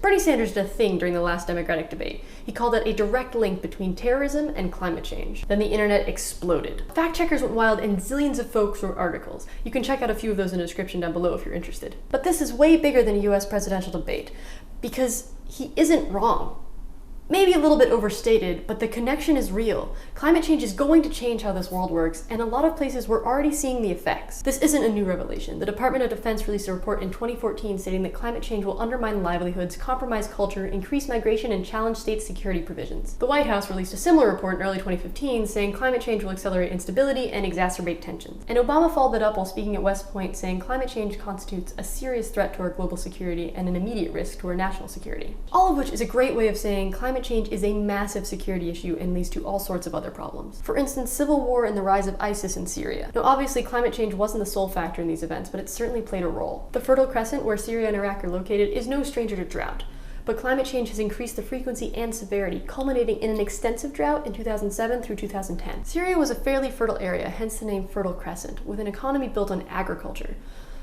Bernie Sanders did a thing during the last Democratic debate. He called it a direct link between terrorism and climate change. Then the internet exploded. Fact checkers went wild and zillions of folks wrote articles. You can check out a few of those in the description down below if you're interested. But this is way bigger than a US presidential debate, because he isn't wrong. Maybe a little bit overstated, but the connection is real. Climate change is going to change how this world works, and a lot of places we're already seeing the effects. This isn't a new revelation. The Department of Defense released a report in 2014 stating that climate change will undermine livelihoods, compromise culture, increase migration, and challenge state security provisions. The White House released a similar report in early 2015 saying climate change will accelerate instability and exacerbate tensions. And Obama followed that up while speaking at West Point, saying climate change constitutes a serious threat to our global security and an immediate risk to our national security. All of which is a great way of saying climate change is a massive security issue and leads to all sorts of other problems. For instance, civil war and the rise of ISIS in Syria. Now obviously climate change wasn't the sole factor in these events, but it certainly played a role. The Fertile Crescent, where Syria and Iraq are located, is no stranger to drought. But climate change has increased the frequency and severity, culminating in an extensive drought in 2007 through 2010. Syria was a fairly fertile area, hence the name Fertile Crescent, with an economy built on agriculture.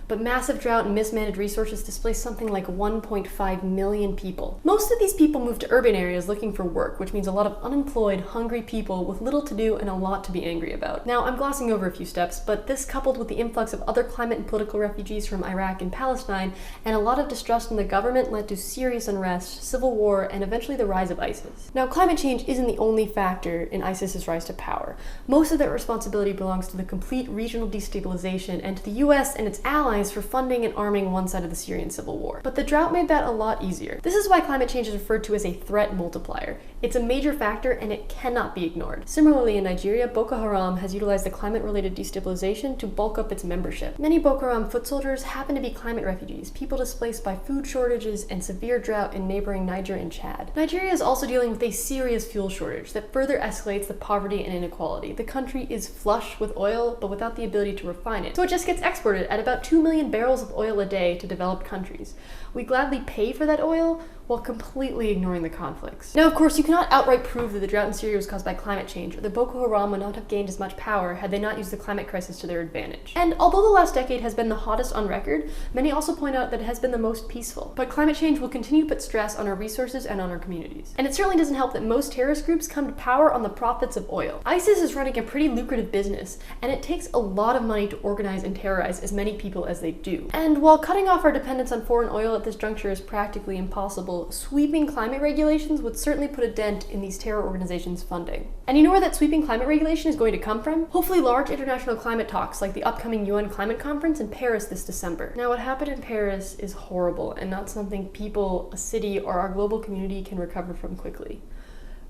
But massive drought and mismanaged resources displaced something like 1.5 million people. Most of these people moved to urban areas looking for work, which means a lot of unemployed, hungry people with little to do and a lot to be angry about. Now, I'm glossing over a few steps, but this coupled with the influx of other climate and political refugees from Iraq and Palestine, and a lot of distrust in the government led to serious unrest, civil war, and eventually the rise of ISIS. Now, climate change isn't the only factor in ISIS's rise to power. Most of that responsibility belongs to the complete regional destabilization and to the US and its allies for funding and arming one side of the Syrian civil war. But the drought made that a lot easier. This is why climate change is referred to as a threat multiplier. It's a major factor and it cannot be ignored. Similarly, in Nigeria, Boko Haram has utilized the climate-related destabilization to bulk up its membership. Many Boko Haram foot soldiers happen to be climate refugees, people displaced by food shortages and severe drought in neighboring Niger and Chad. Nigeria is also dealing with a serious fuel shortage that further escalates the poverty and inequality. The country is flush with oil, but without the ability to refine it. So it just gets exported at about 2 million barrels of oil a day to developed countries. We gladly pay for that oil while completely ignoring the conflicts. Now, of course, you cannot outright prove that the drought in Syria was caused by climate change, or that Boko Haram would not have gained as much power had they not used the climate crisis to their advantage. And although the last decade has been the hottest on record, many also point out that it has been the most peaceful. But climate change will continue to put stress on our resources and on our communities. And it certainly doesn't help that most terrorist groups come to power on the profits of oil. ISIS is running a pretty lucrative business, and it takes a lot of money to organize and terrorize as many people as they do. And while cutting off our dependence on foreign oil at this juncture is practically impossible, sweeping climate regulations would certainly put a dent in these terror organizations' funding. And you know where that sweeping climate regulation is going to come from? Hopefully large international climate talks like the upcoming UN climate conference in Paris this December. Now, what happened in Paris is horrible and not something people, a city, or our global community can recover from quickly.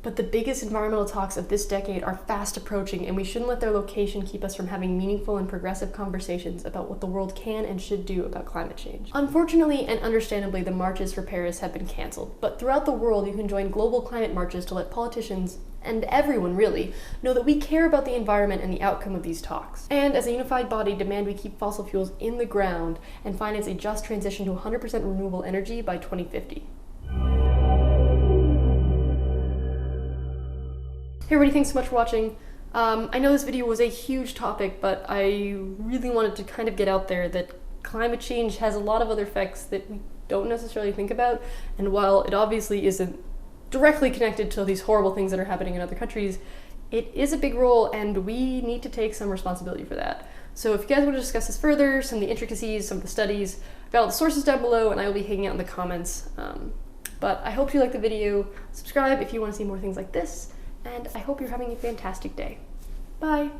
But the biggest environmental talks of this decade are fast approaching, and we shouldn't let their location keep us from having meaningful and progressive conversations about what the world can and should do about climate change. Unfortunately and understandably, the marches for Paris have been canceled, but throughout the world you can join global climate marches to let politicians, and everyone really, know that we care about the environment and the outcome of these talks. And as a unified body, demand we keep fossil fuels in the ground and finance a just transition to 100% renewable energy by 2050. Hey everybody, thanks so much for watching. I know this video was a huge topic, but I really wanted to kind of get out there that climate change has a lot of other effects that we don't necessarily think about, and while it obviously isn't directly connected to these horrible things that are happening in other countries, it is a big role and we need to take some responsibility for that. So if you guys want to discuss this further, some of the intricacies, some of the studies, I've got all the sources down below and I will be hanging out in the comments. But I hope you liked the video. Subscribe if you want to see more things like this. And I hope you're having a fantastic day. Bye!